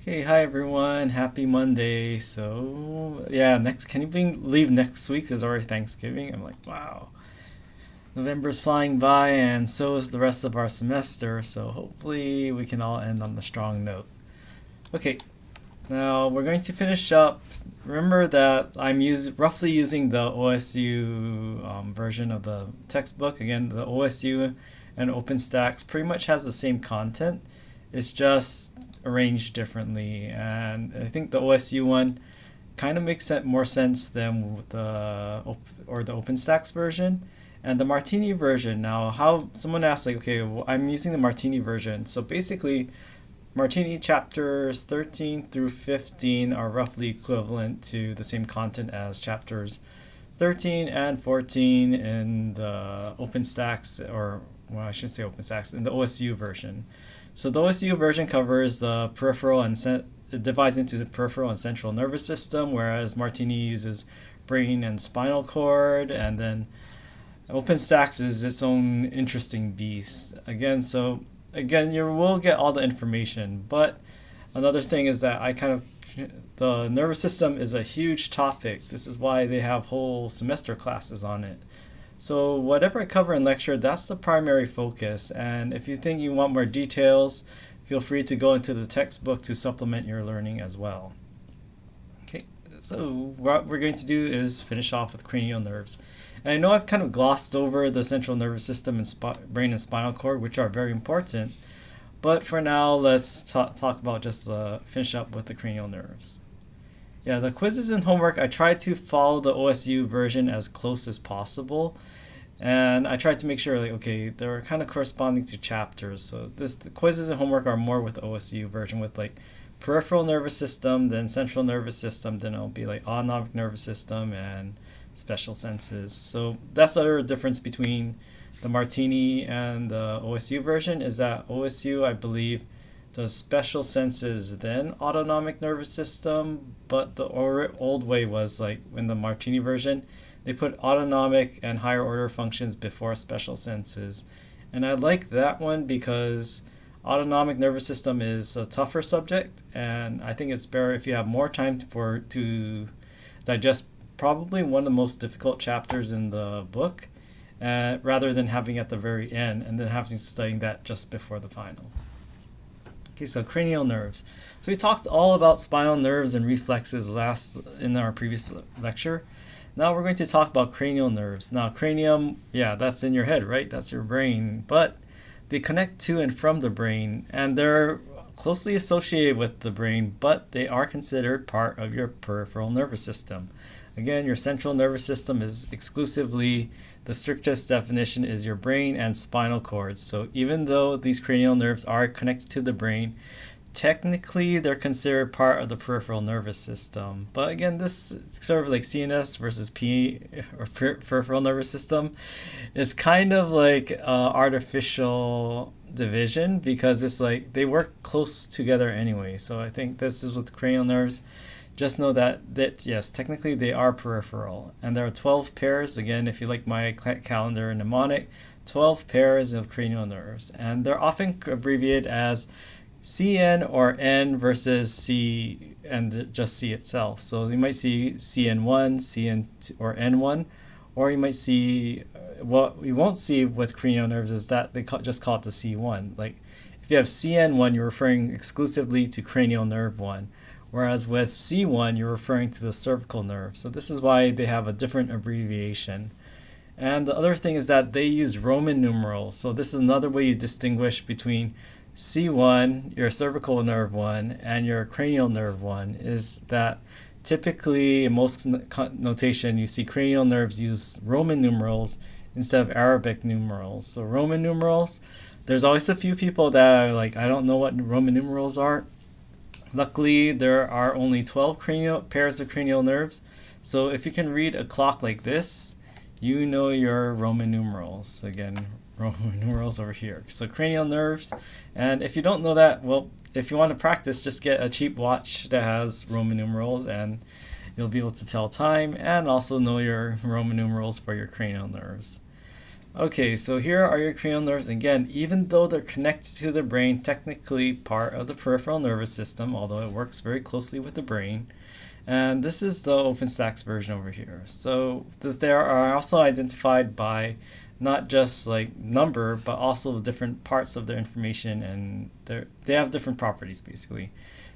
Okay, hi everyone. Happy Monday. So, yeah, can you believe next week is already Thanksgiving? I'm like, wow. November's flying by and so is the rest of our semester, so hopefully we can all end on a strong note. Okay, now we're going to finish up. Remember that roughly using the OSU version of the textbook. Again, the OSU and OpenStax pretty much has the same content. It's just arranged differently, and I think the OSU one kind of makes more sense than the OpenStax version. And the Martini version, now how someone asked, like, okay, well, I'm using the Martini version, so basically Martini chapters 13 through 15 are roughly equivalent to the same content as chapters 13 and 14 in the OpenStax, or well, I should say OpenStax, in the OSU version. So the OSU version covers the peripheral and it divides into the peripheral and central nervous system, whereas Martini uses brain and spinal cord, and then OpenStax is its own interesting beast. Again, you will get all the information, but another thing is that the nervous system is a huge topic. This is why they have whole semester classes on it. So whatever I cover in lecture, that's the primary focus. And if you think you want more details, feel free to go into the textbook to supplement your learning as well. Okay, so what we're going to do is finish off with cranial nerves. And I know I've kind of glossed over the central nervous system and brain and spinal cord, which are very important. But for now, let's talk about finish up with the cranial nerves. Yeah, the quizzes and homework, I tried to follow the OSU version as close as possible. And I tried to make sure, like, okay, they're kind of corresponding to chapters. So the quizzes and homework are more with the OSU version, with like peripheral nervous system, then central nervous system, then it'll be like autonomic nervous system and special senses. So that's the other difference between the Martini and the OSU version, is that OSU, I believe, the special senses then autonomic nervous system, but the old way was like in the Martini version, they put autonomic and higher order functions before special senses. And I like that one because autonomic nervous system is a tougher subject, and I think it's better if you have more time to digest probably one of the most difficult chapters in the book, rather than having at the very end and then having to study that just before the final. Okay, so cranial nerves. So we talked all about spinal nerves and reflexes in our previous lecture. Now we're going to talk about cranial nerves. Now cranium, yeah, that's in your head, right? That's your brain. But they connect to and from the brain, and they're closely associated with the brain, but they are considered part of your peripheral nervous system. Again, your central nervous system is exclusively, the strictest definition is your brain and spinal cord. So even though these cranial nerves are connected to the brain, technically they're considered part of the peripheral nervous system. But again, this sort of like CNS versus peripheral nervous system is kind of like artificial division, because it's like they work close together anyway. So I think this is with cranial nerves. Just know that yes, technically they are peripheral. And there are 12 pairs, again, if you like my calendar mnemonic, 12 pairs of cranial nerves. And they're often abbreviated as CN or N versus C and just C itself. So you might see CN1, CN or N1, or you might see, what we won't see with cranial nerves is that they just call it the C1. Like if you have CN1, you're referring exclusively to cranial nerve 1. Whereas with C1, you're referring to the cervical nerve. So this is why they have a different abbreviation. And the other thing is that they use Roman numerals. So this is another way you distinguish between C1, your cervical nerve 1, and your cranial nerve 1, is that typically in most notation you see cranial nerves use Roman numerals instead of Arabic numerals. So Roman numerals, there's always a few people that are like, I don't know what Roman numerals are. Luckily, there are only 12 pairs of cranial nerves. So if you can read a clock like this, you know your Roman numerals. Again, Roman numerals over here. So cranial nerves. And if you don't know that, well, if you want to practice, just get a cheap watch that has Roman numerals and you'll be able to tell time and also know your Roman numerals for your cranial nerves. Okay, so here are your cranial nerves. Again, even though they're connected to the brain, technically part of the peripheral nervous system, although it works very closely with the brain. And this is the OpenStax version over here. So they are also identified by not just like number, but also different parts of their information, and they have different properties basically.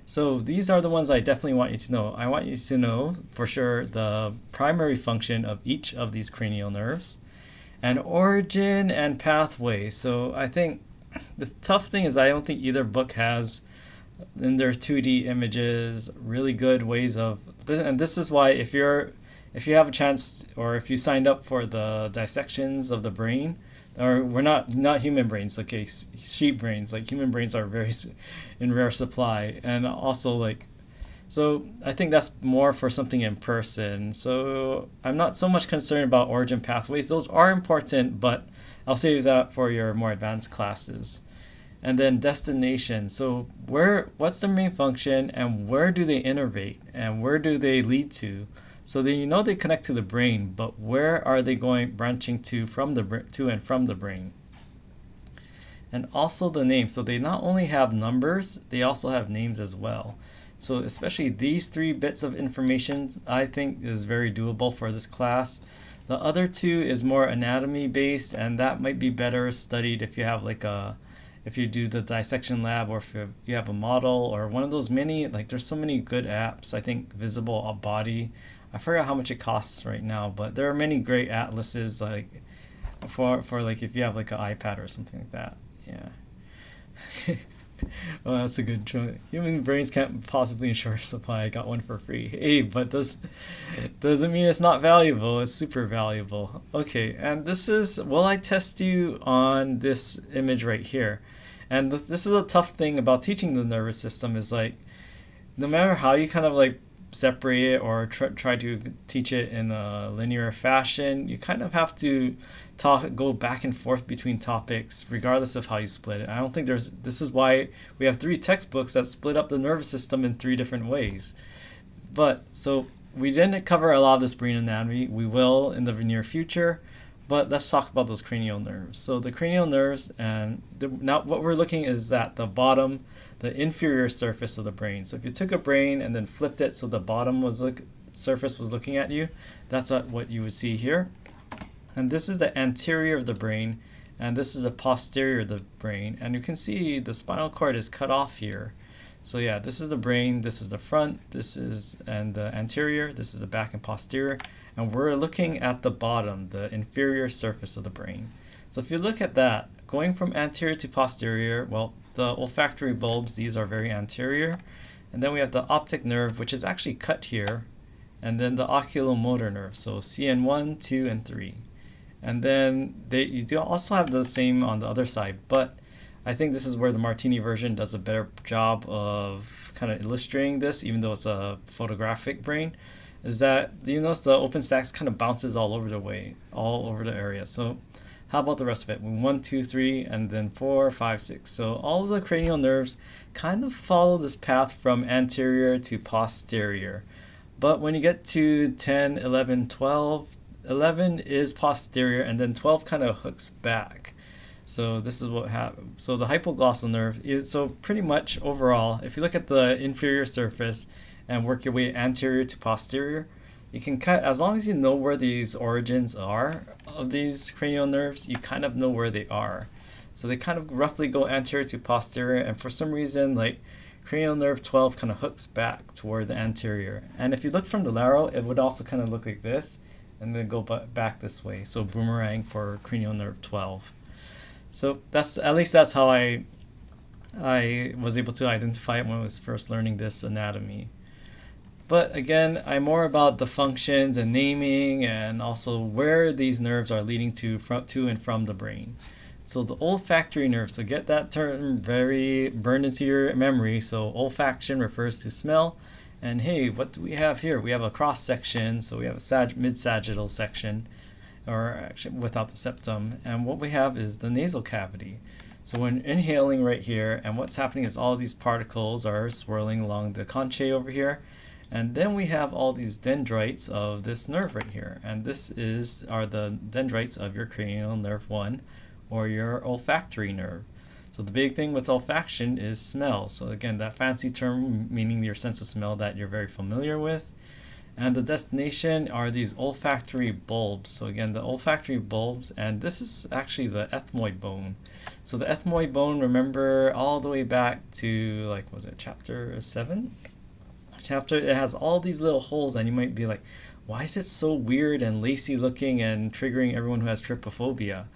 So these are the ones I definitely want you to know. I want you to know for sure the primary function of each of these cranial nerves, and origin and pathway. So I think the tough thing is I don't think either book has in their 2D images really good ways of, and this is why if you have a chance, or if you signed up for the dissections of the brain, or we're not human brains, okay, sheep brains, like human brains are very in rare supply, and also like, so I think that's more for something in person. So I'm not so much concerned about origin pathways. Those are important, but I'll save that for your more advanced classes. And then destination. So what's the main function, and where do they innervate, and where do they lead to? So then you know they connect to the brain, but where are they going, branching to and from the brain? And also the name. So they not only have numbers, they also have names as well. So especially these 3 bits of information I think is very doable for this class. The other 2 is more anatomy based, and that might be better studied if you have like if you do the dissection lab, or if you have a model, or one of those many, like there's so many good apps. I think Visible Body, I forgot how much it costs right now, but there are many great atlases like for like if you have like an iPad or something like that. Yeah. Well, that's a good choice. Human brains can't possibly ensure supply. I got one for free. Hey, but doesn't mean it's not valuable. It's super valuable. Okay, and this is, will I test you on this image right here? And this is a tough thing about teaching the nervous system, is like, no matter how you kind of like separate it or try to teach it in a linear fashion, you kind of have to go back and forth between topics regardless of how you split it. I don't think this is why we have 3 textbooks that split up the nervous system in 3 different ways. But so we didn't cover a lot of this brain anatomy. We will in the near future, but let's talk about those cranial nerves. So the cranial nerves, and now what we're looking is at the bottom, the inferior surface of the brain. So if you took a brain and then flipped it so the bottom surface was looking at you, that's what you would see here. And this is the anterior of the brain, and this is the posterior of the brain. And you can see the spinal cord is cut off here. So yeah, this is the brain, this is the front, and the anterior, this is the back and posterior. And we're looking at the bottom, the inferior surface of the brain. So if you look at that, going from anterior to posterior, well, the olfactory bulbs, these are very anterior. And then we have the optic nerve, which is actually cut here. And then the oculomotor nerve, so CN1, 2, and 3. And then you do also have the same on the other side, but I think this is where the Martini version does a better job of kind of illustrating this, even though it's a photographic brain, is that, do you notice the OpenStax kind of bounces all over the area? So how about the rest of it? 1, 2, 3, and then 4, 5, 6. So all of the cranial nerves kind of follow this path from anterior to posterior. But when you get to 10, 11, 12, 11 is posterior, and then 12 kind of hooks back. So this is what happens. So the hypoglossal nerve is, so pretty much overall, if you look at the inferior surface and work your way anterior to posterior, you can cut, as long as you know where these origins are of these cranial nerves, you kind of know where they are. So they kind of roughly go anterior to posterior, and for some reason, like cranial nerve 12 kind of hooks back toward the anterior. And if you look from the lateral, it would also kind of look like this, and then go back this way. So boomerang for cranial nerve 12. So at least that's how I was able to identify it when I was first learning this anatomy. But again, I'm more about the functions and naming, and also where these nerves are leading to and from the brain. So the olfactory nerve, so get that term very burned into your memory. So olfaction refers to smell. And hey, what do we have here? We have a cross section, so we have a mid-sagittal section, or actually without the septum. And what we have is the nasal cavity. So when inhaling right here, and what's happening is all these particles are swirling along the conchae over here, And then we have all these dendrites of this nerve right here. And this are the dendrites of your cranial nerve 1 or your olfactory nerve. So the big thing with olfaction is smell. So again, that fancy term meaning your sense of smell that you're very familiar with. And the destination are these olfactory bulbs. So again, the olfactory bulbs, and this is actually the ethmoid bone. So the ethmoid bone, remember all the way back to, like, was it chapter 7? It has all these little holes, and you might be like, why is it so weird and lacy looking and triggering everyone who has trypophobia?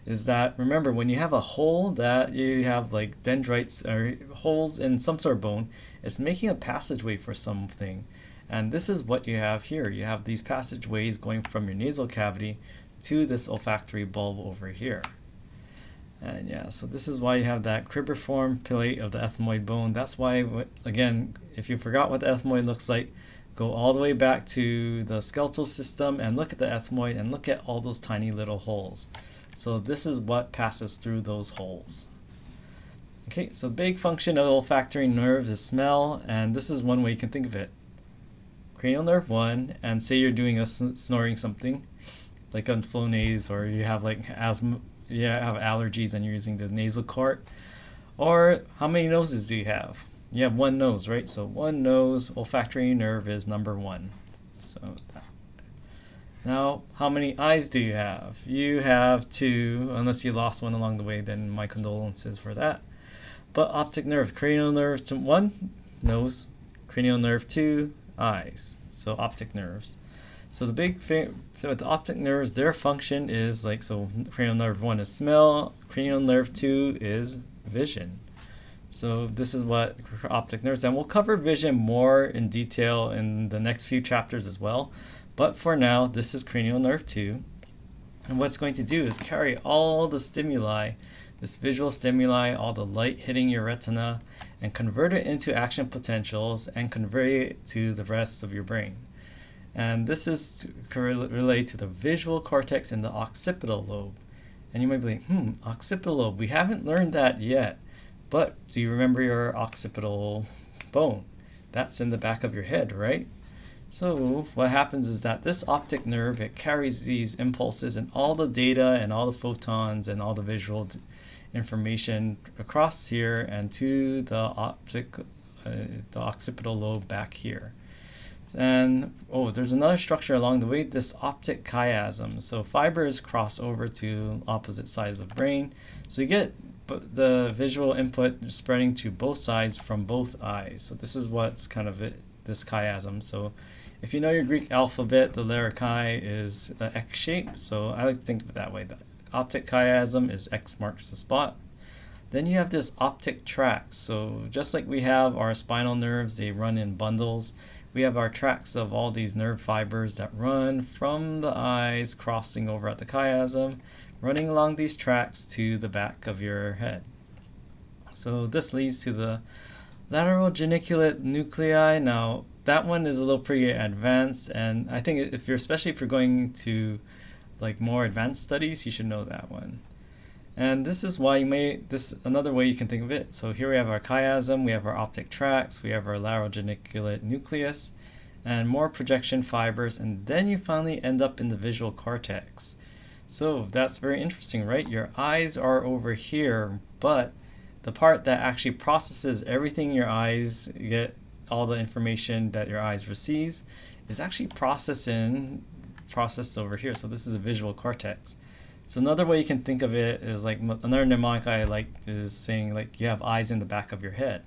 Is that, remember, when you have a hole that you have like dendrites or holes in some sort of bone, it's making a passageway for something. And this is what you have here. You have these passageways going from your nasal cavity to this olfactory bulb over here. And yeah, so this is why you have that cribriform plate of the ethmoid bone. That's why, again, if you forgot what the ethmoid looks like, go all the way back to the skeletal system and look at the ethmoid and look at all those tiny little holes. So this is what passes through those holes. Okay, so the big function of olfactory nerve is smell, and this is one way you can think of it. Cranial nerve 1, and say you're doing a snoring something, like on Flonase, or you have like asthma, you have allergies and you're using the nasal cart. Or how many noses do you have? You have one nose, right? So one nose, olfactory nerve is number 1. So now, how many eyes do you have? You have 2, unless you lost one along the way, then my condolences for that. But optic nerve, cranial nerve 1, nose, cranial nerve 2, eyes. So optic nerves. So the big thing with the optic nerves, their function is like, so cranial nerve 1 is smell, cranial nerve 2 is vision. So this is what optic nerves, and we'll cover vision more in detail in the next few chapters as well. But for now, this is cranial nerve 2. And what it's going to do is carry all the stimuli, this visual stimuli, all the light hitting your retina, and convert it into action potentials and convey it to the rest of your brain. And this is related to the visual cortex in the occipital lobe. And you might be like, occipital lobe, we haven't learned that yet. But do you remember your occipital bone? That's in the back of your head, right? So what happens is that this optic nerve, it carries these impulses and all the data and all the photons and all the visual information across here and to the occipital lobe back here. And there's another structure along the way, this optic chiasm. So fibers cross over to opposite sides of the brain. So you get the visual input spreading to both sides from both eyes. So this is what's kind of this chiasm. So if you know your Greek alphabet, the letter chi is X shape. So I like to think of it that way. The optic chiasm is X marks the spot. Then you have this optic tracts. So just like we have our spinal nerves, they run in bundles. We have our tracts of all these nerve fibers that run from the eyes, crossing over at the chiasm, running along these tracts to the back of your head. So this leads to the lateral geniculate nuclei. Now that one is a little pretty advanced, and I think especially if you're going to like more advanced studies, you should know that one. And this is why another way you can think of it. So here we have our chiasm, we have our optic tracts, we have our lateral geniculate nucleus, and more projection fibers, and then you finally end up in the visual cortex. So that's very interesting, right? Your eyes are over here, but the part that actually processes everything your eyes get, all the information that your eyes receives, is actually processed over here. So this is the visual cortex. So another way you can think of it is like another mnemonic I like is saying like you have eyes in the back of your head.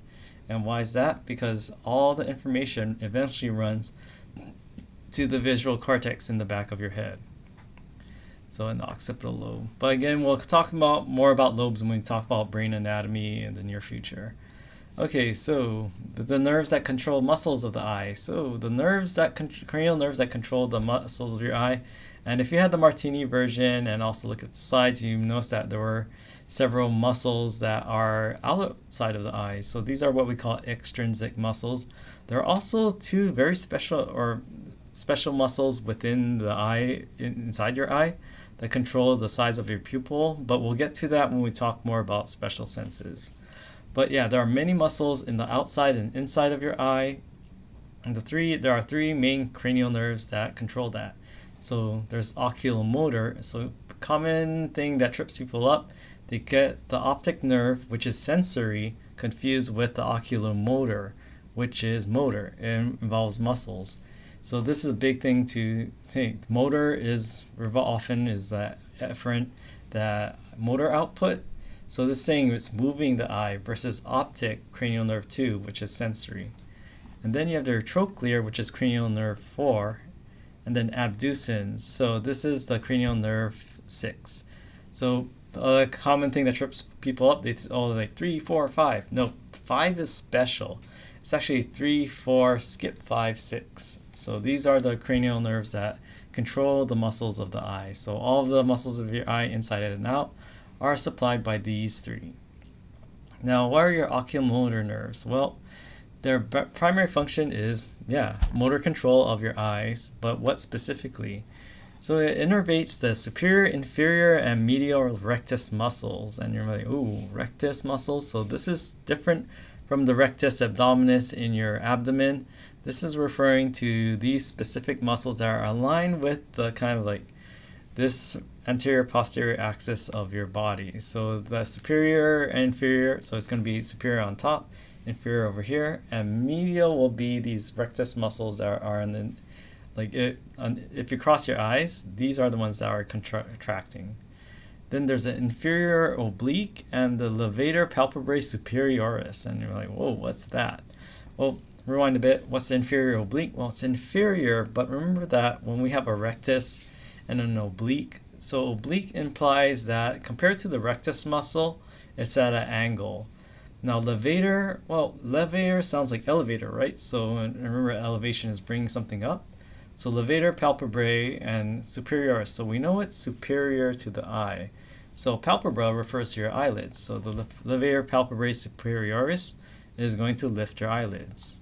And why is that? Because all the information eventually runs to the visual cortex in the back of your head. So in the occipital lobe. But again, we'll talk more about lobes when we talk about brain anatomy in the near future. Okay, so the nerves that control muscles of the eye. So the cranial nerves that control the muscles of your eye. And if you had the Martini version and also look at the slides, you notice that there were several muscles that are outside of the eye. So these are what we call extrinsic muscles. There are also 2 very special muscles within the eye, inside your eye, that control the size of your pupil, but we'll get to that when we talk more about special senses. But yeah, there are many muscles in the outside and inside of your eye, And there are three main cranial nerves that control that. So there's oculomotor. So common thing that trips people up, they get the optic nerve, which is sensory, confused with the oculomotor, which is motor. It involves muscles. So this is a big thing to take. Motor is often is that efferent, that motor output. So this is saying it's moving the eye versus optic cranial nerve 2, which is sensory. And then you have the trochlear, which is cranial nerve 4, and then abducens. So this is the cranial nerve 6. So a common thing that trips people up, they like 3, 4, 5. No, 5 is special. It's actually 3, 4, skip 5, 6. So these are the cranial nerves that control the muscles of the eye. So all of the muscles of your eye, inside and out, are supplied by these three. Now, what are your oculomotor nerves? Well, their primary function is, motor control of your eyes, but what specifically? So it innervates the superior, inferior, and medial rectus muscles. And you're like, ooh, rectus muscles? So this is different from the rectus abdominis in your abdomen. This is referring to these specific muscles that are aligned with the kind of like this anterior posterior axis of your body. So the superior and inferior, so it's going to be superior on top, inferior over here, and medial will be these rectus muscles that are in the, if you cross your eyes, these are the ones that are contracting. Then there's the inferior oblique and the levator palpebrae superioris. And you're like, whoa, what's that? Well, rewind a bit. What's the inferior oblique? Well, it's inferior, but remember that when we have a rectus and an oblique, so oblique implies that compared to the rectus muscle, it's at an angle. Now levator, well, levator sounds like elevator, right? So remember, elevation is bringing something up. So levator palpebrae and superioris. So we know it's superior to the eye. So palpebra refers to your eyelids. So the levator palpebrae superioris is going to lift your eyelids.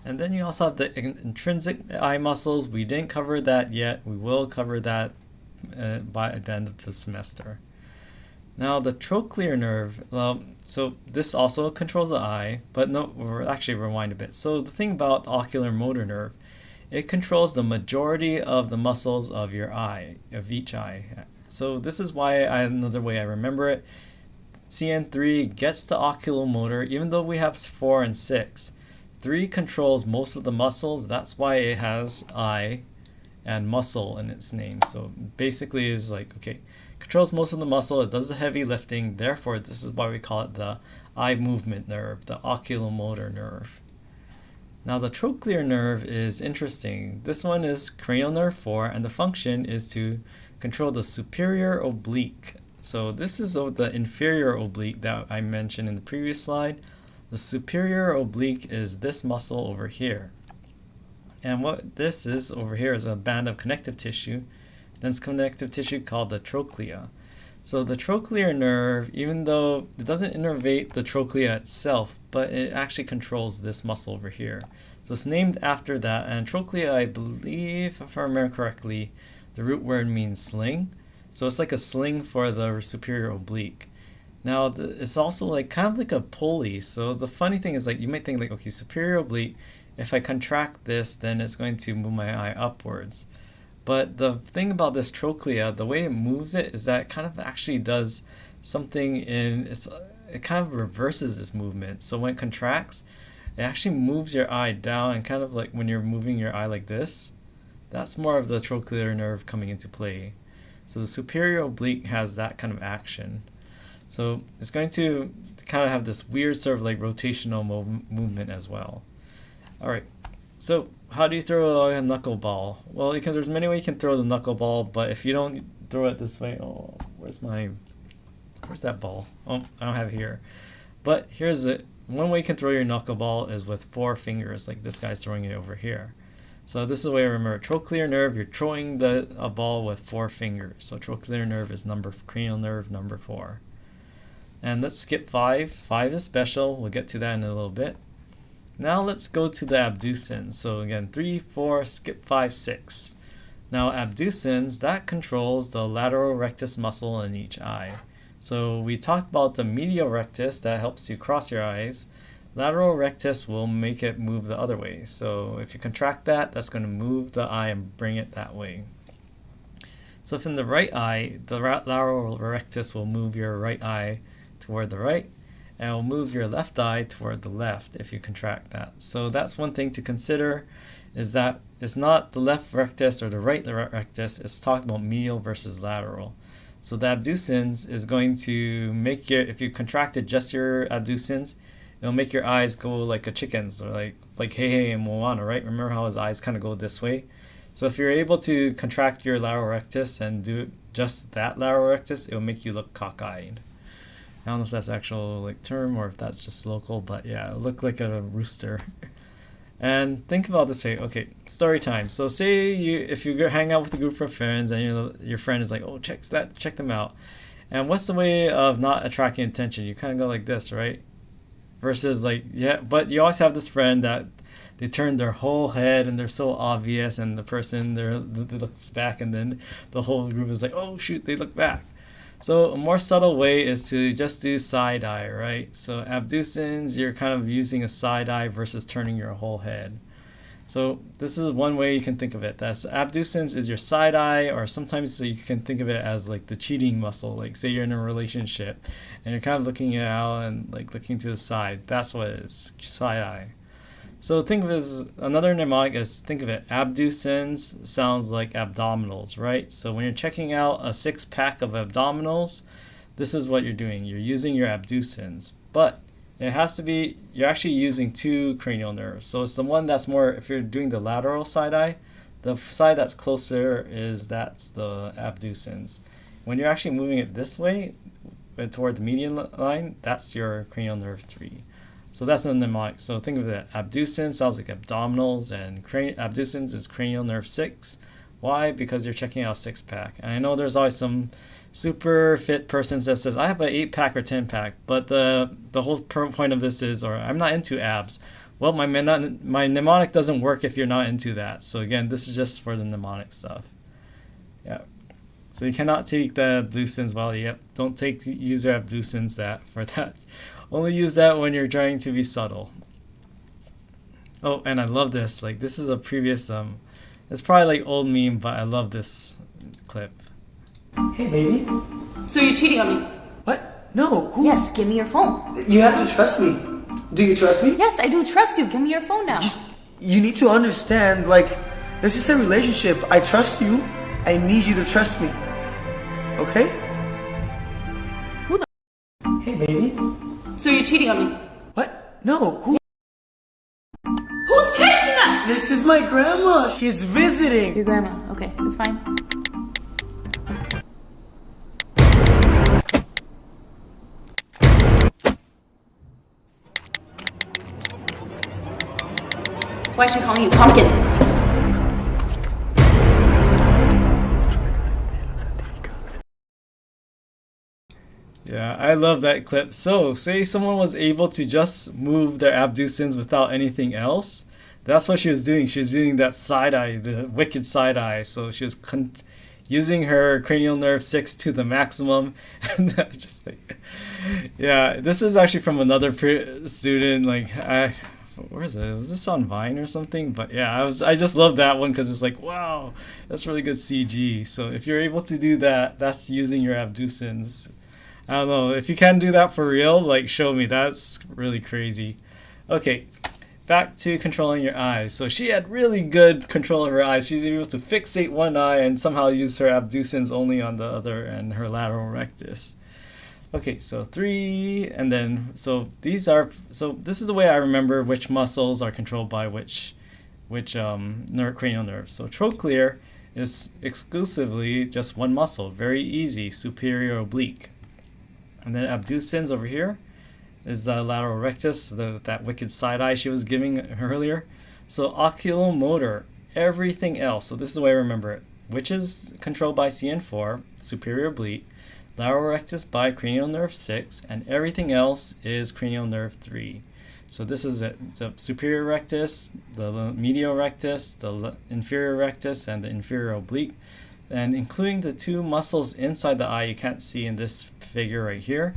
And then you also have the intrinsic eye muscles. We didn't cover that yet. We will cover that by the end of the semester. Now the trochlear nerve, so this also controls the eye, but no, we'll actually rewind a bit. So the thing about the ocular motor nerve, it controls the majority of the muscles of your eye, of each eye. So this is why another way I remember it, CN3 gets the oculomotor, even though we have 4 and 6. 3 controls most of the muscles. That's why it has eye and muscle in its name. So basically is like, okay, controls most of the muscle, it does the heavy lifting, therefore this is why we call it the eye movement nerve, the oculomotor nerve. Now the trochlear nerve is interesting. This one is cranial nerve 4, and the function is to control the superior oblique. So this is the inferior oblique that I mentioned in the previous slide. The superior oblique is this muscle over here. And what this is over here is a band of connective tissue. Then it's connective tissue called the trochlea. So the trochlear nerve, even though it doesn't innervate the trochlea itself, but it actually controls this muscle over here. So it's named after that. And trochlea, I believe, if I remember correctly, the root word means sling. So it's like a sling for the superior oblique. Now it's also like kind of like a pulley. So the funny thing is, like, you might think like, okay, superior oblique, if I contract this, then it's going to move my eye upwards. But the thing about this trochlea, the way it moves it is that it kind of actually does something it kind of reverses this movement. So when it contracts, it actually moves your eye down, and kind of like when you're moving your eye like this, that's more of the trochlear nerve coming into play. So the superior oblique has that kind of action. So it's going to kind of have this weird sort of like rotational movement as well. All right, so how do you throw a knuckleball? Well, there's many ways you can throw the knuckleball, but if you don't throw it this way, where's that ball? Oh, I don't have it here. But here's it. One way you can throw your knuckleball is with 4 fingers, like this guy's throwing it over here. So this is the way I remember. Trochlear nerve, you're throwing a ball with 4 fingers. So trochlear nerve is cranial nerve number 4. And let's skip 5. 5 is special. We'll get to that in a little bit. Now let's go to the abducens. So again, 3, 4, skip 5, 6. Now abducens, that controls the lateral rectus muscle in each eye. So we talked about the medial rectus that helps you cross your eyes. lateral rectus will make it move the other way. So if you contract that, that's going to move the eye and bring it that way. So if in the right eye, the lateral rectus will move your right eye toward the right, and it will move your left eye toward the left if you contract that. So that's one thing to consider, is that it's not the left rectus or the right rectus, it's talking about medial versus lateral. So the abducens is going to make your, if you contracted just your abducens, it'll make your eyes go like a chicken's, or like Hey and Moana, right? Remember how his eyes kind of go this way? So if you're able to contract your lateral rectus and do just that lateral rectus, it'll make you look cockeyed. I don't know if that's actual like term or if that's just local, but yeah, it'll look like a rooster. And think about this way. Okay, story time. So say if you hang out with a group of friends and your friend is like, oh, check them out. And what's the way of not attracting attention? You kind of go like this, right? Versus like, yeah, but you always have this friend that they turn their whole head and they're so obvious, and the person they looks back, and then the whole group is like, oh shoot, they look back. So a more subtle way is to just do side eye, right? So abducens, you're kind of using a side eye versus turning your whole head. So this is one way you can think of it. That's abducens is your side eye, or sometimes you can think of it as like the cheating muscle. Like say you're in a relationship and you're kind of looking out and like looking to the side. That's what it is, side eye. So think of it as another mnemonic is, think of it, abducens sounds like abdominals, right? So when you're checking out a 6-pack of abdominals, this is what you're doing. You're using your abducens, but it has to be, you're actually using 2 cranial nerves. So it's the one that's more, if you're doing the lateral side eye, the side that's closer that's the abducens. When you're actually moving it this way, toward the median line, that's your cranial nerve 3. So that's the mnemonic. So think of it, abducens sounds like abdominals, and abducens is cranial nerve 6. Why? Because you're checking out a 6-pack. And I know there's always some super fit persons that says, I have an 8-pack or 10-pack, but the whole point of this is, or I'm not into abs. Well, my mnemonic doesn't work if you're not into that. So again, this is just for the mnemonic stuff. Yeah. So you cannot take the abducens, well, yep, don't use your abducens for that. Only use that when you're trying to be subtle. Oh, and I love this. Like, this is a previous, it's probably like old meme, but I love this clip. Hey, baby. So you're cheating on me? What? No. Who? Yes, give me your phone. You have to trust me. Do you trust me? Yes, I do trust you. Give me your phone now. You need to understand, like, this is a relationship. I trust you. I need you to trust me. Okay? Who the? Hey, baby. So you're cheating on me? What? No. Who? Who's texting us? This is my grandma. She's visiting. Your grandma. Okay, it's fine. Why is she calling you pumpkin? Yeah, I love that clip. So, say someone was able to just move their abducens without anything else. That's what she was doing. She was doing that side eye, the wicked side eye. So she was using her cranial nerve 6 to the maximum. And just like, yeah, this is actually from another student. Like, where is it? Was this on Vine or something? But yeah, I just love that one because it's like, wow, that's really good CG. So if you're able to do that, that's using your abducens. I don't know, if you can do that for real, like, show me. That's really crazy. Okay, back to controlling your eyes. So she had really good control of her eyes. She's able to fixate one eye and somehow use her abducens only on the other and her lateral rectus. Okay, so 3, and then, so this is the way I remember which muscles are controlled by which cranial nerve. So trochlear is exclusively just one muscle, very easy, superior oblique. And then abducens over here is the lateral rectus, that wicked side eye she was giving earlier. So oculomotor, everything else. So this is the way I remember it, which is controlled by CN4, superior oblique, lateral rectus by cranial nerve 6, and everything else is cranial nerve 3. So this is it. The superior rectus, the medial rectus, the inferior rectus, and the inferior oblique. And including the 2 muscles inside the eye you can't see in this figure right here.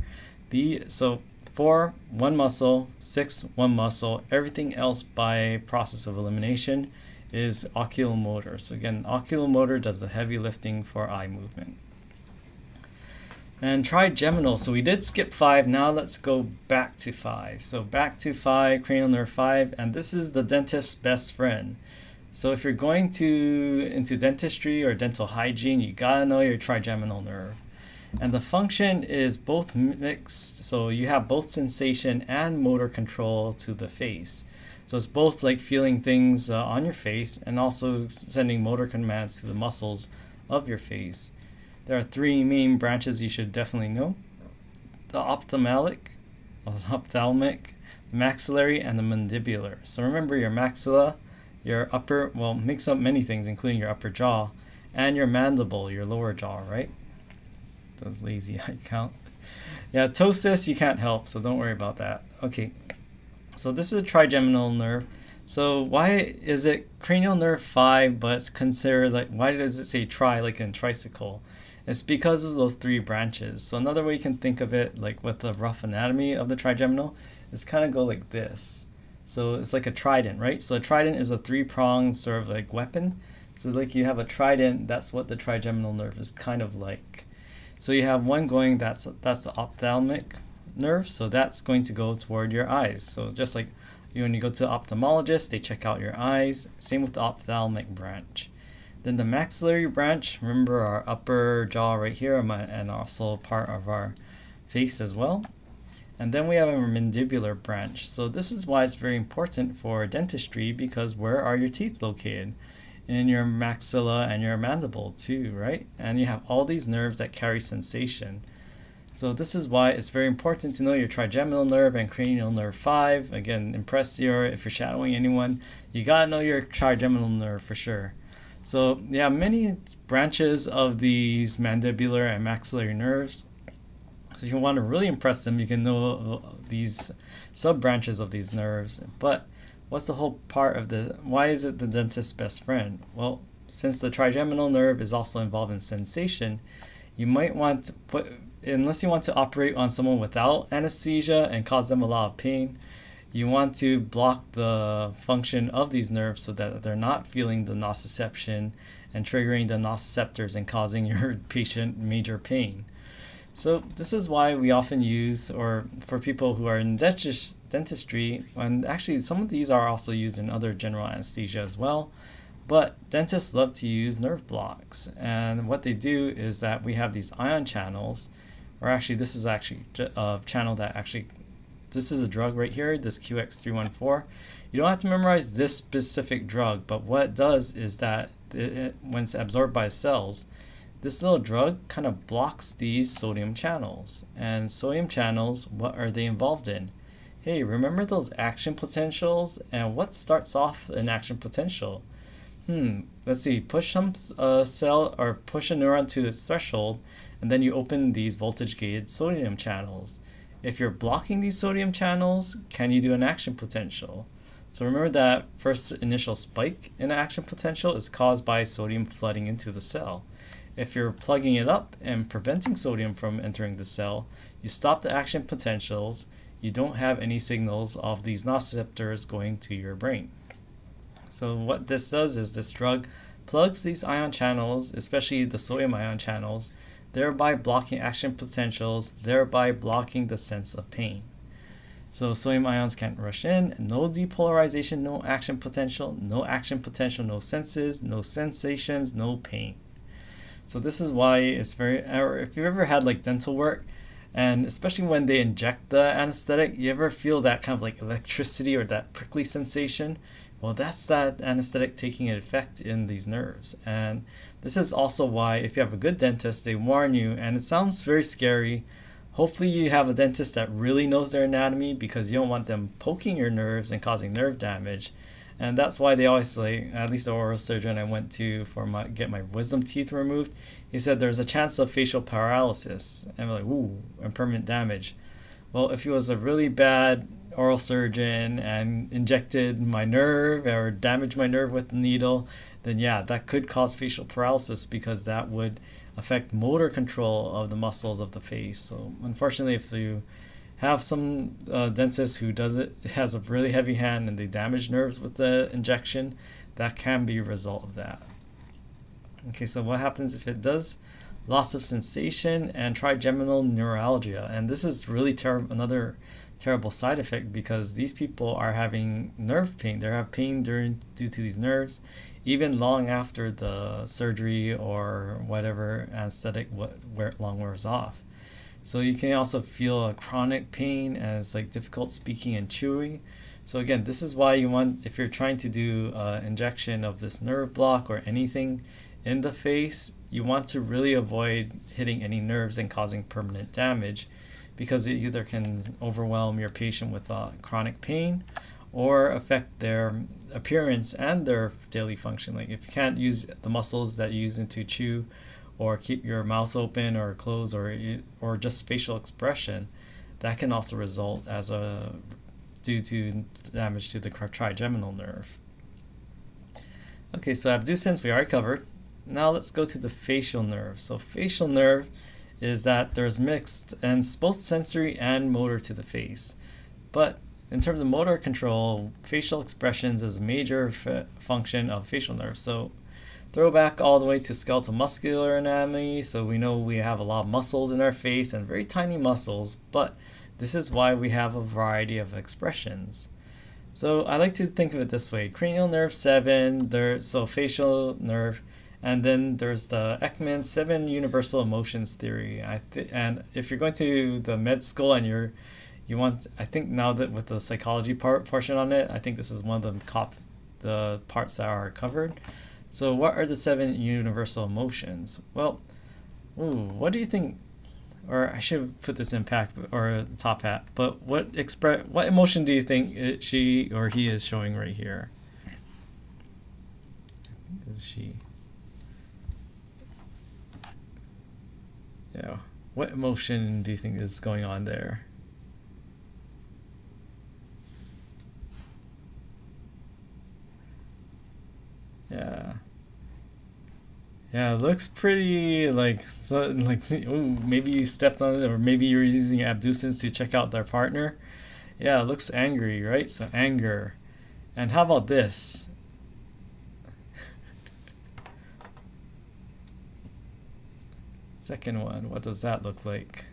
So 4, one muscle. 6, one muscle. Everything else by process of elimination is oculomotor. So again, oculomotor does the heavy lifting for eye movement. And trigeminal. So we did skip 5. Now let's go back to 5. So back to 5, cranial nerve 5, and this is the dentist's best friend. So if you're going into dentistry or dental hygiene, you gotta know your trigeminal nerve. And the function is both mixed, so you have both sensation and motor control to the face. So it's both like feeling things on your face and also sending motor commands to the muscles of your face. There are 3 main branches you should definitely know: the ophthalmic, the maxillary, and the mandibular. So remember your maxilla, your upper, well, makes up many things, including your upper jaw, and your mandible, your lower jaw, right? Those lazy eye count. Yeah, ptosis you can't help, so don't worry about that. Okay, so this is a trigeminal nerve. So why is it cranial nerve 5, but it's considered like, why does it say tri like in tricycle? It's because of those 3 branches. So another way you can think of it, like with the rough anatomy of the trigeminal, is kind of go like this. So it's like a trident, right? So a trident is a 3-pronged sort of like weapon. So like you have a trident, that's what the trigeminal nerve is kind of like. So you have one going, that's the ophthalmic nerve, so that's going to go toward your eyes. So just like when you go to the ophthalmologist, they check out your eyes. Same with the ophthalmic branch. Then the maxillary branch, remember our upper jaw right here, and also part of our face as well. And then we have a mandibular branch. So this is why it's very important for dentistry, because where are your teeth located? In your maxilla and your mandible too, right? And you have all these nerves that carry sensation. So this is why it's very important to know your trigeminal nerve and cranial nerve 5. Again, if you're shadowing anyone, you gotta know your trigeminal nerve for sure. So yeah, many branches of these mandibular and maxillary nerves. So if you want to really impress them, you can know these sub-branches of these nerves. But what's the whole part of the, why is it the dentist's best friend? Well, since the trigeminal nerve is also involved in sensation, you might want to put, unless you want to operate on someone without anesthesia and cause them a lot of pain, you want to block the function of these nerves so that they're not feeling the nociception and triggering the nociceptors and causing your patient major pain. So this is why we often use, or for people who are in dentistry, and actually some of these are also used in other general anesthesia as well, but dentists love to use nerve blocks. And what they do is that we have these ion channels, or actually this is actually a channel that actually, this is a drug right here, this QX314. You don't have to memorize this specific drug, but what it does is that when it's absorbed by cells, this little drug kind of blocks these sodium channels. And sodium channels, what are they involved in? Hey, remember those action potentials? And what starts off an action potential? Let's see, push a cell or push a neuron to its threshold, and then you open these voltage-gated sodium channels. If you're blocking these sodium channels, can you do an action potential? So remember that first initial spike in action potential is caused by sodium flooding into the cell. If you're plugging it up and preventing sodium from entering the cell, you stop the action potentials, you don't have any signals of these nociceptors going to your brain. So what this does is this drug plugs these ion channels, especially the sodium ion channels, thereby blocking action potentials, thereby blocking the sense of pain. So sodium ions can't rush in, no depolarization, no action potential, no senses, no sensations, no pain. So this is why it's very, or if you've ever had like dental work, and especially when they inject the anesthetic, you ever feel that kind of like electricity or that prickly sensation? Well, that's that anesthetic taking an effect in these nerves. And this is also why if you have a good dentist, they warn you, and it sounds very scary. Hopefully you have a dentist that really knows their anatomy, because you don't want them poking your nerves and causing nerve damage. And that's why they always say, at least the oral surgeon I went to get my wisdom teeth removed, he said there's a chance of facial paralysis. And we're like, ooh, and permanent damage. Well, if he was a really bad oral surgeon and injected my nerve or damaged my nerve with a needle, then yeah, that could cause facial paralysis, because that would affect motor control of the muscles of the face. So unfortunately, if you have some dentist who does it has a really heavy hand and they damage nerves with the injection. That can be a result of that. Okay, so what happens if it does? Loss of sensation and trigeminal neuralgia. And this is really another terrible side effect because these people are having nerve pain. They have pain due to these nerves, even long after the surgery or whatever anesthetic long wears off. So you can also feel a chronic pain and it's like difficult speaking and chewing. So again, this is why you want, if you're trying to do injection of this nerve block or anything in the face, you want to really avoid hitting any nerves and causing permanent damage, because it either can overwhelm your patient with chronic pain or affect their appearance and their daily function. Like if you can't use the muscles that you use to chew or keep your mouth open or closed or just facial expression, that can also result as due to damage to the trigeminal nerve. Okay, so abducens we already covered. Now let's go to the facial nerve. So facial nerve is that there's mixed and both sensory and motor to the face. But in terms of motor control, facial expressions is a major function of facial nerve. So throw back all the way to skeletal muscular anatomy. So we know we have a lot of muscles in our face and very tiny muscles, but this is why we have a variety of expressions. So I like to think of it this way. Cranial nerve 7, so facial nerve, and then there's the Ekman's 7 universal emotions theory. And if you're going to the med school and you want, I think now that with the psychology portion on it, I think this is one of the parts that are covered. So what are the 7 universal emotions? Well, what do you think? Or I should put this in top hat. But what emotion do you think she or he is showing right here? I think this is she. Yeah. What emotion do you think is going on there? Yeah. Yeah, it looks pretty like ooh, maybe you stepped on it, or maybe you're using abducens to check out their partner. Yeah, it looks angry, right? So anger. And how about this? Second one, what does that look like?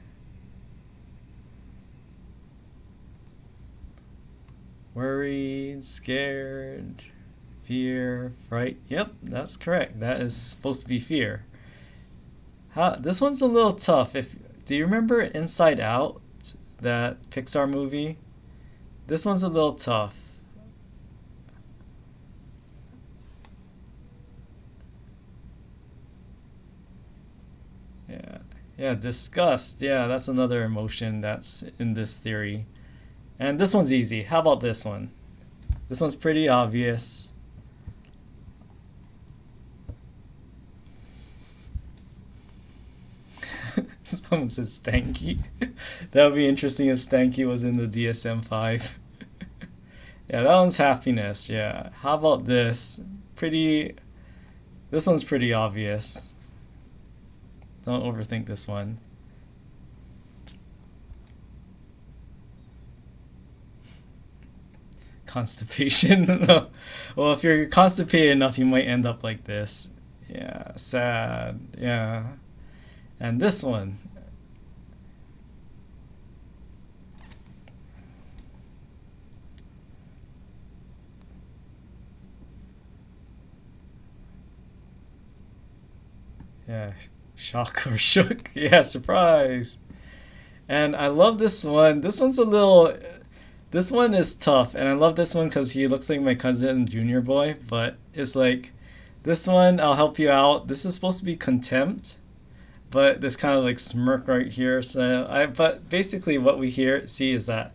Worried, scared, fear, fright. Yep, that's correct. That is supposed to be fear. This one's a little tough. Do you remember Inside Out, that Pixar movie? This one's a little tough. Yeah, disgust. Yeah, that's another emotion that's in this theory. And this one's easy. How about this one? This one's pretty obvious. Someone said Stanky. That would be interesting if Stanky was in the DSM-5. Yeah, that one's happiness. Yeah. How about this? This one's pretty obvious. Don't overthink this one. Constipation. Well, if you're constipated enough, you might end up like this. Yeah, sad. Yeah. And this one. Yeah, shock or shook. Yeah, surprise. And I love this one. This one is tough. And I love this one because he looks like my cousin Junior Boy. But it's like, this one, I'll help you out. This is supposed to be contempt. But this kind of like smirk right here. But basically what we see is that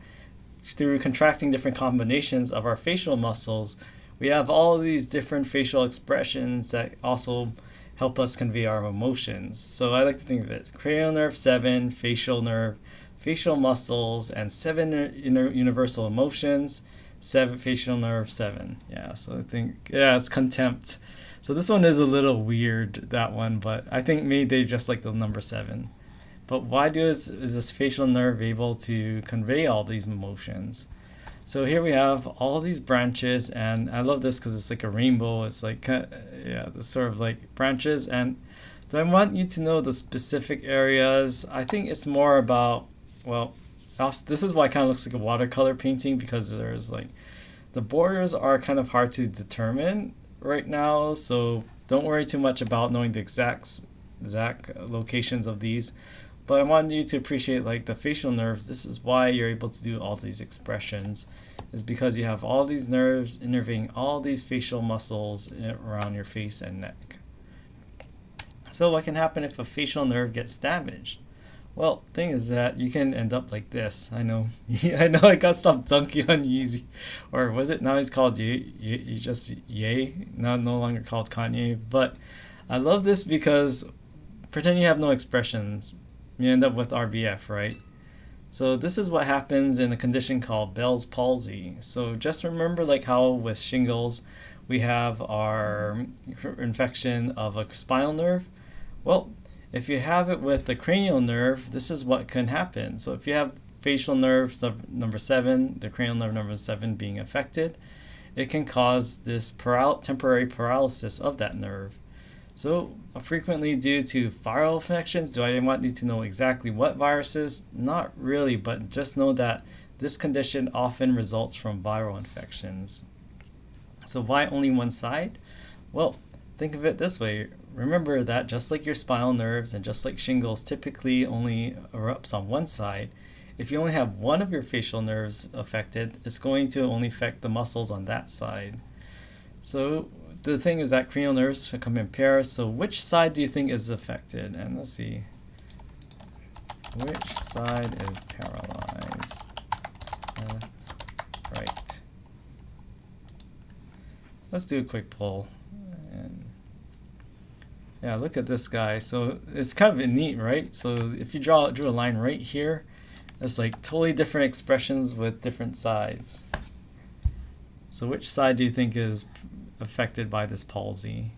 through contracting different combinations of our facial muscles, we have all of these different facial expressions that also help us convey our emotions. So I like to think of it: cranial nerve 7, facial nerve, facial muscles, and 7 universal emotions, 7 facial nerve 7. Yeah, so I think, yeah, it's contempt. So this one is a little weird, that one, but I think maybe they just like the number 7. But why is this facial nerve able to convey all these emotions? So here we have all these branches, and I love this because it's like a rainbow. It's like, yeah, this sort of like branches. And do I want you to know the specific areas? I think it's more about, well, this is why it kind of looks like a watercolor painting, because there's like, the borders are kind of hard to determine right now. So don't worry too much about knowing the exact locations of these. But I want you to appreciate like the facial nerves. This is why you're able to do all these expressions, is because you have all these nerves innervating all these facial muscles around your face and neck. So what can happen if a facial nerve gets damaged? Well, thing is that you can end up like this. I know, I know, I got stopped dunking on Yeezy, or was it? Now he's called you just Ye, no longer called Kanye. But I love this because pretend you have no expressions. You end up with RBF, right? So this is what happens in a condition called Bell's palsy. So just remember like how with shingles we have our infection of a spinal nerve. Well, if you have it with the cranial nerve, this is what can happen. So if you have facial nerve number 7, the cranial nerve number 7 being affected, it can cause this temporary paralysis of that nerve. So frequently due to viral infections, do I want you to know exactly what viruses? Not really, but just know that this condition often results from viral infections. So why only one side? Well, think of it this way. Remember that just like your spinal nerves and just like shingles typically only erupts on one side, if you only have one of your facial nerves affected, it's going to only affect the muscles on that side. So the thing is that cranial nerves come in pairs. So which side do you think is affected? And let's see. Which side is paralyzed? Left, right. Let's do a quick poll. And yeah, look at this guy. So it's kind of neat, right? So if you drew a line right here, it's like totally different expressions with different sides. So which side do you think is affected by this palsy?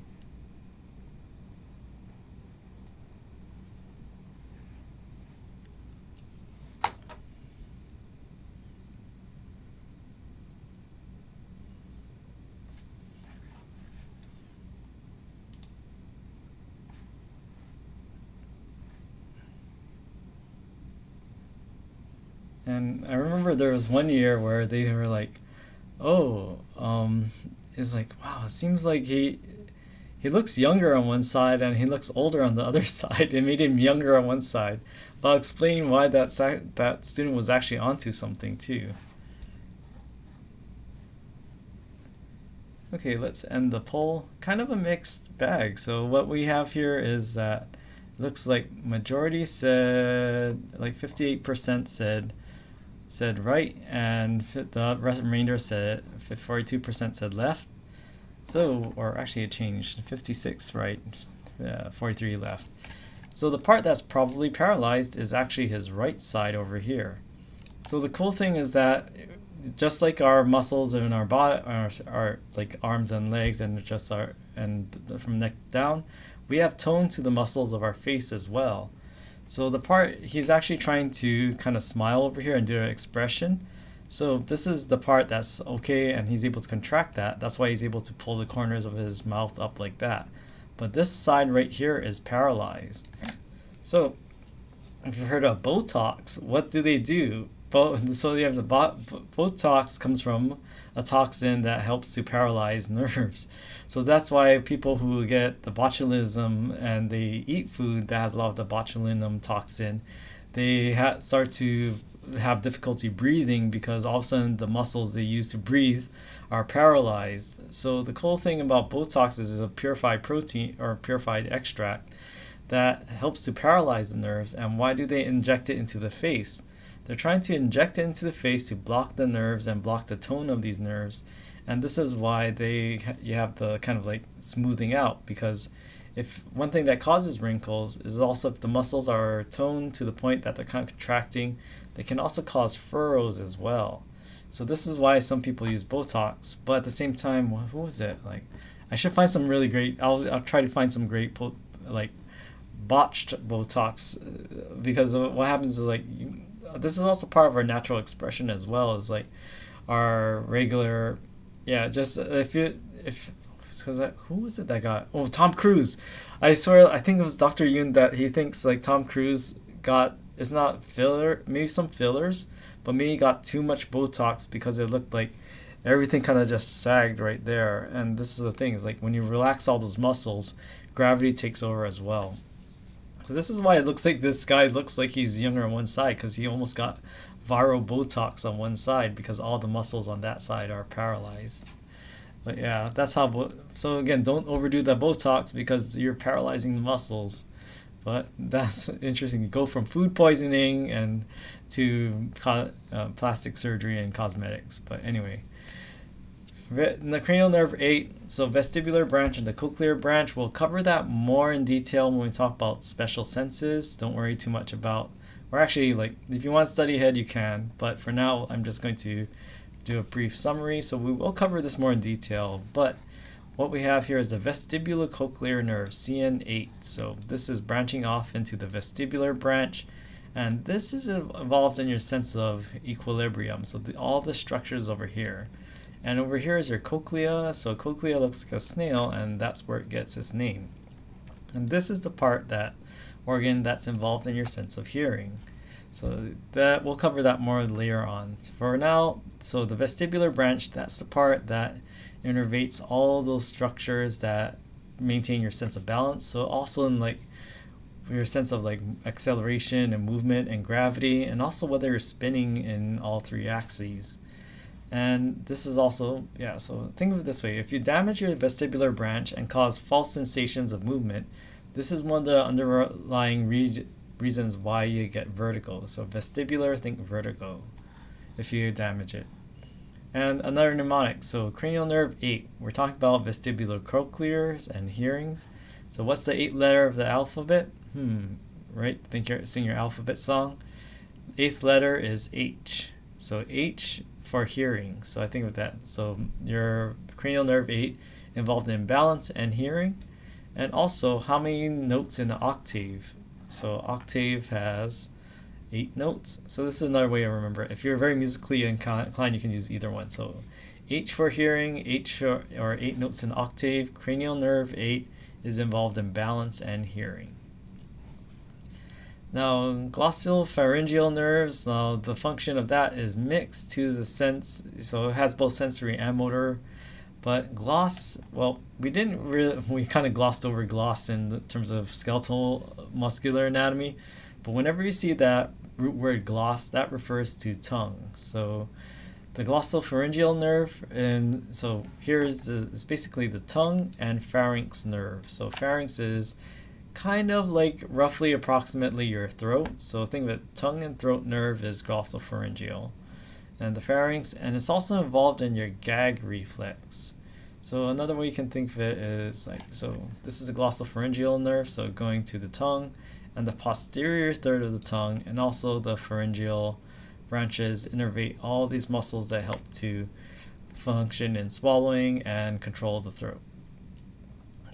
And I remember there was one year where they were like, oh, it's like, wow, it seems like he looks younger on one side and he looks older on the other side. It made him younger on one side. But I'll explain why that student was actually onto something too. Okay, let's end the poll. Kind of a mixed bag. So what we have here is that it looks like majority said, like 58% said right, and the remainder said 42% said left. So, or actually it changed, 56 right, 43 left. So the part that's probably paralyzed is actually his right side over here. So the cool thing is that just like our muscles in our body, our like arms and legs and from neck down, we have tone to the muscles of our face as well. So the part, he's actually trying to kind of smile over here and do an expression. So this is the part that's okay, and he's able to contract that. That's why he's able to pull the corners of his mouth up like that. But this side right here is paralyzed. So if you've heard of Botox, what do they do? So you have the Botox comes from a toxin that helps to paralyze nerves. So that's why people who get the botulism and they eat food that has a lot of the botulinum toxin, they start to have difficulty breathing because all of a sudden the muscles they use to breathe are paralyzed. So the cool thing about Botox is a purified protein or purified extract that helps to paralyze the nerves. And why do they inject it into the face? They're trying to inject it into the face to block the nerves and block the tone of these nerves. And this is why you have the kind of like smoothing out, because if one thing that causes wrinkles is also if the muscles are toned to the point that they're kind of contracting, they can also cause furrows as well. So this is why some people use Botox. But at the same time, what was it? Like, I should find some really great, I'll try to find some great like botched Botox, because what happens is like this is also part of our natural expression as well as like our regular, yeah, just if because who was it that got, oh, Tom Cruise. I swear, I think it was Dr. Yoon that he thinks like Tom Cruise got, it's not filler, maybe some fillers, but maybe he got too much Botox because it looked like everything kind of just sagged right there. And this is the thing, is like when you relax all those muscles, gravity takes over as well. So this is why it looks like this guy looks like he's younger on one side, because he almost got viral Botox on one side because all the muscles on that side are paralyzed. But yeah, that's how. So again, don't overdo the Botox because you're paralyzing the muscles. But that's interesting. You go from food poisoning and to plastic surgery and cosmetics. But anyway, in the cranial nerve 8, so vestibular branch and the cochlear branch, we'll cover that more in detail when we talk about special senses. Don't worry too much about, or actually, like, if you want to study ahead, you can. But for now, I'm just going to do a brief summary. So we will cover this more in detail. But what we have here is the vestibular cochlear nerve, CN8. So this is branching off into the vestibular branch. And this is involved in your sense of equilibrium. So all the structures over here. And over here is your cochlea. So cochlea looks like a snail, and that's where it gets its name. And this is the part, that organ that's involved in your sense of hearing. So that we'll cover that more later on. For now, so the vestibular branch, that's the part that innervates all those structures that maintain your sense of balance. So also in like your sense of like acceleration and movement and gravity, and also whether you're spinning in all three axes. And this is also, yeah, so think of it this way. If you damage your vestibular branch and cause false sensations of movement, this is one of the underlying reasons why you get vertigo. So vestibular, think vertigo if you damage it. And another mnemonic, so cranial nerve 8. We're talking about vestibular cochlears and hearings. So what's the 8th letter of the alphabet? Right? Sing your alphabet song. 8th letter is H. So H for hearing. So I think of that. So your cranial nerve 8 involved in balance and hearing. And also how many notes in an octave. So octave has 8 notes. So this is another way to remember. If you're very musically inclined, you can use either one. So H for hearing, or 8 notes in octave. Cranial nerve 8 is involved in balance and hearing. Now, glossopharyngeal nerves, now the function of that is mixed to the sense, so it has both sensory and motor. But gloss, well, we kind of glossed over gloss in terms of skeletal muscular anatomy. But whenever you see that root word gloss, that refers to tongue. So the glossopharyngeal nerve, and so here is basically the tongue and pharynx nerve. So pharynx is kind of like roughly approximately your throat. So think of it, tongue and throat nerve is glossopharyngeal. And the pharynx, and it's also involved in your gag reflex. So another way you can think of it is like, so this is the glossopharyngeal nerve, so going to the tongue and the posterior third of the tongue, and also the pharyngeal branches innervate all these muscles that help to function in swallowing and control the throat.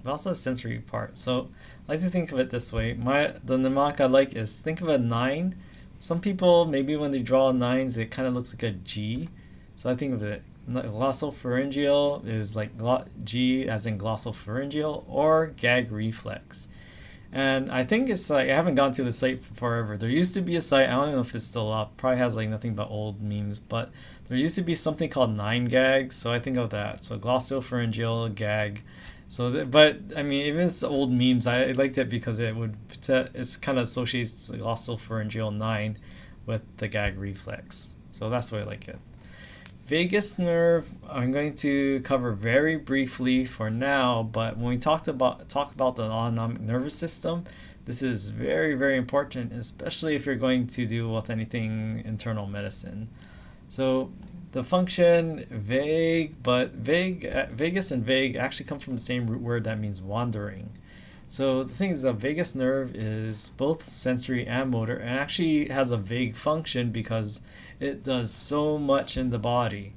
But also a sensory part. So I like to think of it this way. The mnemonic I like is, think of a 9. Some people, maybe when they draw 9s, it kind of looks like a G. So I think of it, glossopharyngeal is like G as in glossopharyngeal, or gag reflex. And I think it's like, I haven't gone to the site for forever. There used to be a site, I don't know if it's still up, probably has like nothing but old memes, but there used to be something called 9gag, so I think of that. So glossopharyngeal, gag. So, but I mean, even it's old memes, I liked it because it's kind of associates glossopharyngeal 9 with the gag reflex. So that's why I like it. Vagus nerve, I'm going to cover very briefly for now, but when we talk about the autonomic nervous system, this is very, very important, especially if you're going to deal with anything internal medicine. So the function, vagus and vague actually come from the same root word that means wandering. So the thing is, the vagus nerve is both sensory and motor, and actually has a vague function because it does so much in the body.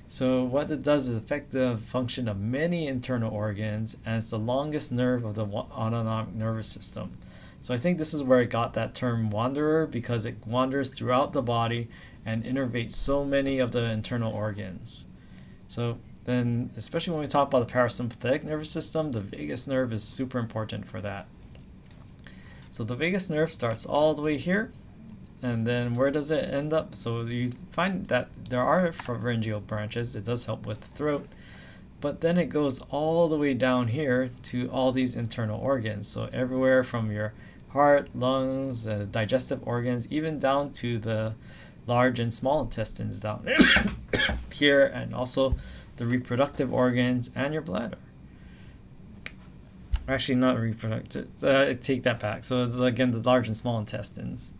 So what it does is affect the function of many internal organs, and it's the longest nerve of the autonomic nervous system. So I think this is where I got that term wanderer, because it wanders throughout the body and innervates so many of the internal organs. So then, especially when we talk about the parasympathetic nervous system, the vagus nerve is super important for that. So the vagus nerve starts all the way here, and then where does it end up? So you find that there are pharyngeal branches. It does help with the throat, but then it goes all the way down here to all these internal organs. So everywhere from your heart, lungs, digestive organs, even down to the large and small intestines down here, and also the reproductive organs and your bladder. Actually, not reproductive. Take that back. So it's, again, the large and small intestines.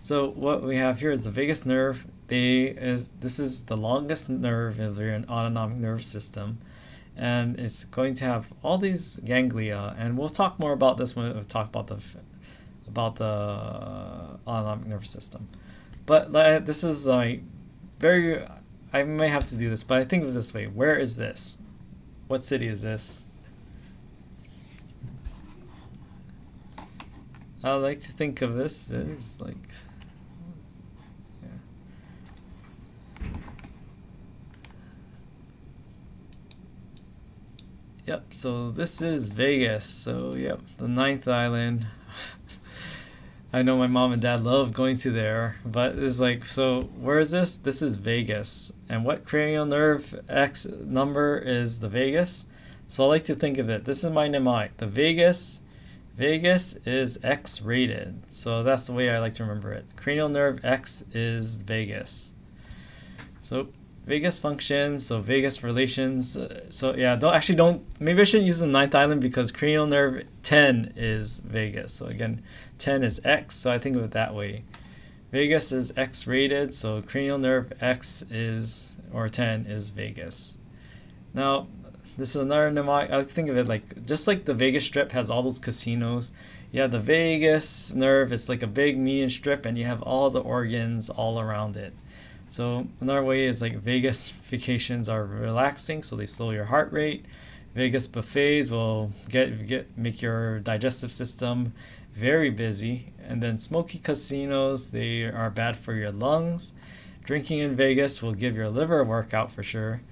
So what we have here is the vagus nerve. This is the longest nerve in your autonomic nervous system, and it's going to have all these ganglia. And we'll talk more about this when we talk about the autonomic nervous system. But this is like very. I may have to do this, but I think of it this way: where is this? What city is this? I like to think of this as like, yeah. Yep, so this is Vegas. So yep, the 9th island. I know my mom and dad love going to there, but it's like, so where is this? This is Vegas. And what cranial nerve X number is the vagus? So I like to think of it. This is my mnemonic. The Vegas is X rated. So that's the way I like to remember it. Cranial nerve X is Vegas. So vagus functions, so vagus relations. So yeah, maybe I shouldn't use the 9th island, because cranial nerve 10 is vagus. So again, 10 is X, so I think of it that way. Vagus is X rated, so cranial nerve X is, or 10 is vagus. Now, this is another mnemonic. I think of it like, just like the vagus strip has all those casinos, yeah, the vagus nerve is like a big median strip, and you have all the organs all around it. So another way is like vagus vacations are relaxing, so they slow your heart rate. Vagus buffets will make your digestive system very busy. And then smoky casinos, they are bad for your lungs. Drinking in Vegas will give your liver a workout for sure.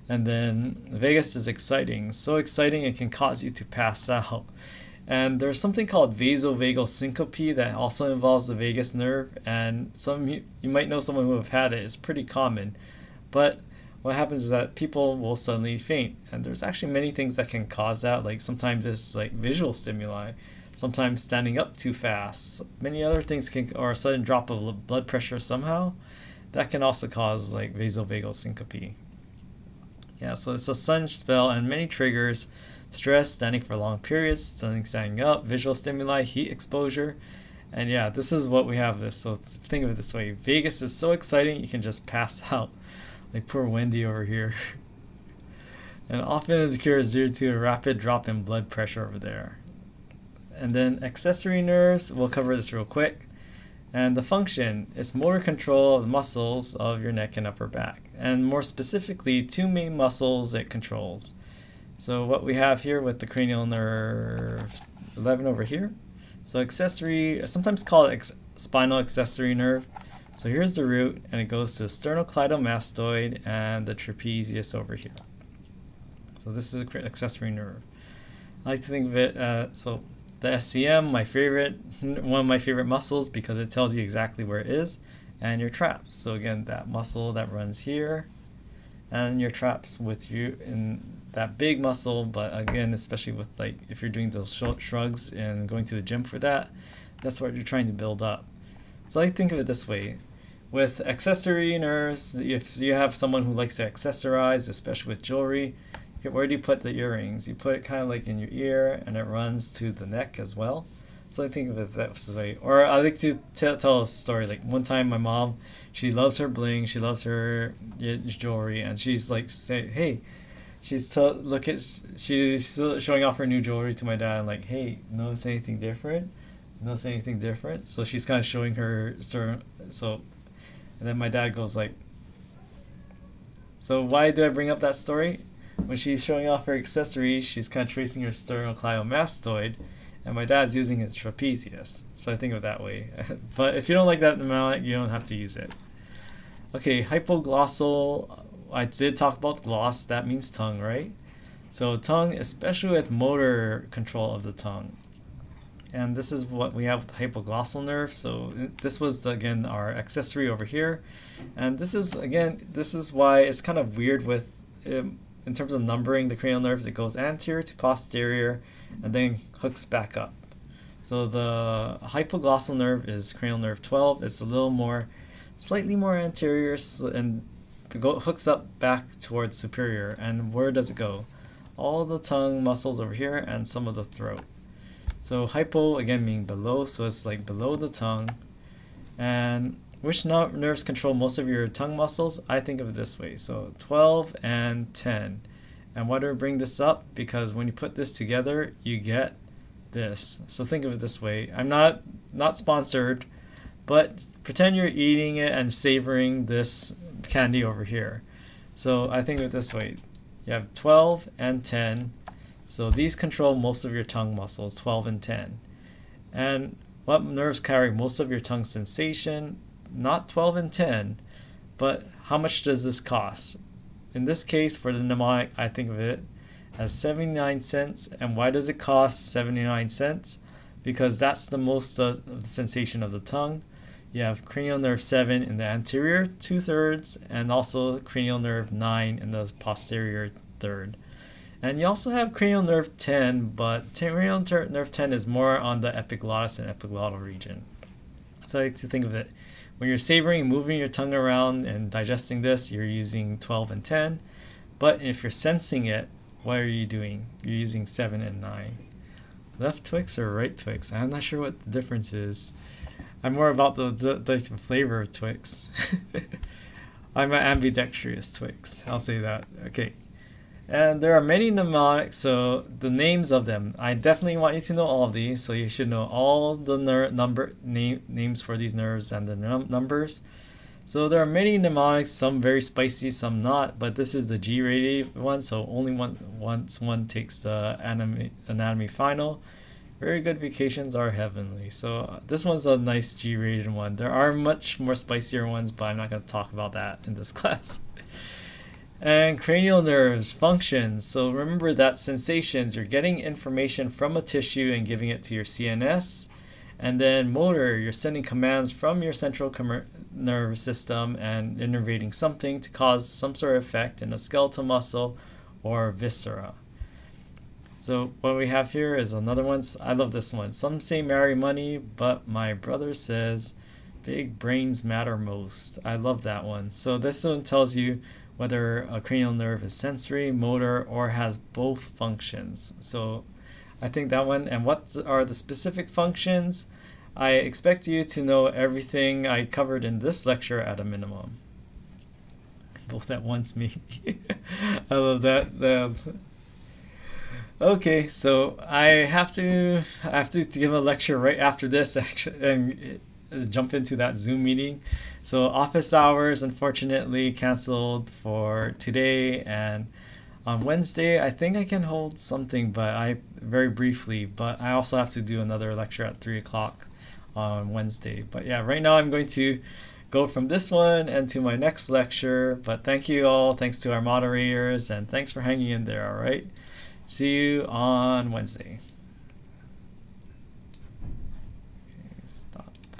And then Vegas is exciting, so exciting it can cause you to pass out. And there's something called vasovagal syncope that also involves the vagus nerve, and you might know someone who have had it. It's pretty common, but what happens is that people will suddenly faint, and there's actually many things that can cause that. Like sometimes it's like visual stimuli, sometimes standing up too fast, many other things or a sudden drop of blood pressure somehow, that can also cause like vasovagal syncope. Yeah, so it's a sudden spell and many triggers: stress, standing for long periods, standing up, visual stimuli, heat exposure. And yeah, this is what we have this. So think of it this way: Vegas is so exciting you can just pass out. Like poor Wendy over here. And often the cure is due to a rapid drop in blood pressure over there. And then accessory nerves, we'll cover this real quick. And the function is motor control of the muscles of your neck and upper back. And more specifically, two main muscles it controls. So what we have here with the cranial nerve 11 over here. So accessory, sometimes called spinal accessory nerve. So here's the root, and it goes to the sternocleidomastoid and the trapezius over here. So this is an accessory nerve. I like to think of it, so the SCM, one of my favorite muscles, because it tells you exactly where it is, and your traps. So again, that muscle that runs here, and your traps with you in that big muscle. But again, especially with like if you're doing those shrugs and going to the gym for that, that's what you're trying to build up. So I think of it this way: with accessory nerves, if you have someone who likes to accessorize, especially with jewelry, where do you put the earrings? You put it kind of like in your ear, and it runs to the neck as well. So I think of it that way. Or I like to tell a story. Like one time, my mom, she loves her bling, she loves her jewelry, and she's like, hey, she's showing off her new jewelry to my dad. I'm like, hey, notice anything different? Notice anything different? So she's kind of showing her. And then my dad goes like, so why do I bring up that story? When she's showing off her accessories, she's kind of tracing her sternocleidomastoid, and my dad's using his trapezius. So I think of it that way. But if you don't like that mnemonic, you don't have to use it. Okay, hypoglossal, I did talk about gloss, that means tongue, right? So tongue, especially with motor control of the tongue. And this is what we have with the hypoglossal nerve. So this was, again, our accessory over here. And this is, again, this is why it's kind of weird with, in terms of numbering the cranial nerves, it goes anterior to posterior and then hooks back up. So the hypoglossal nerve is cranial nerve 12. It's a little more, slightly more anterior, and hooks up back towards superior. And where does it go? All the tongue muscles over here and some of the throat. So hypo, again, meaning below, so it's like below the tongue. And which nerves control most of your tongue muscles? I think of it this way. So 12 and 10. And why do I bring this up? Because when you put this together, you get this. So think of it this way. I'm not sponsored, but pretend you're eating it and savoring this candy over here. So I think of it this way. You have 12 and 10. So these control most of your tongue muscles, 12 and 10. And what nerves carry most of your tongue sensation? Not 12 and 10, but how much does this cost? In this case, for the mnemonic, I think of it as 79 cents. And why does it cost 79 cents? Because that's the most of the sensation of the tongue. You have cranial nerve 7 in the anterior 2/3, and also cranial nerve 9 in the posterior 1/3. And you also have cranial nerve 10, but cranial nerve 10 is more on the epiglottis and epiglottal region. So I like to think of it, when you're savoring, moving your tongue around and digesting this, you're using 12 and 10. But if you're sensing it, what are you doing? You're using 7 and 9. Left Twix or right Twix? I'm not sure what the difference is. I'm more about the flavor of Twix. I'm an ambidextrous Twix. I'll say that. Okay. And there are many mnemonics, so the names of them, I definitely want you to know all of these, so you should know all the names for these nerves and the numbers. So there are many mnemonics, some very spicy, some not, but this is the G-rated one, so only once one takes the anatomy final. Very good vacations are heavenly. So this one's a nice G-rated one. There are much more spicier ones, but I'm not going to talk about that in this class. And cranial nerves, functions. So remember that sensations, you're getting information from a tissue and giving it to your CNS. And then motor, you're sending commands from your central nervous system and innervating something to cause some sort of effect in a skeletal muscle or viscera. So what we have here is another one. I love this one. Some say marry money, but my brother says big brains matter most. I love that one. So this one tells you whether a cranial nerve is sensory, motor, or has both functions. So I think that one. And what are the specific functions? I expect you to know everything I covered in this lecture at a minimum. Both at once, maybe. I love that. Okay, so I have to give a lecture right after this actually, and jump into that Zoom meeting. So office hours unfortunately canceled for today, and on Wednesday I think I can hold something, but very briefly, but I also have to do another lecture at 3 o'clock on Wednesday. But yeah, right now I'm going to go from this one and to my next lecture. But thank you all, thanks to our moderators, and thanks for hanging in there. All right, see you on Wednesday.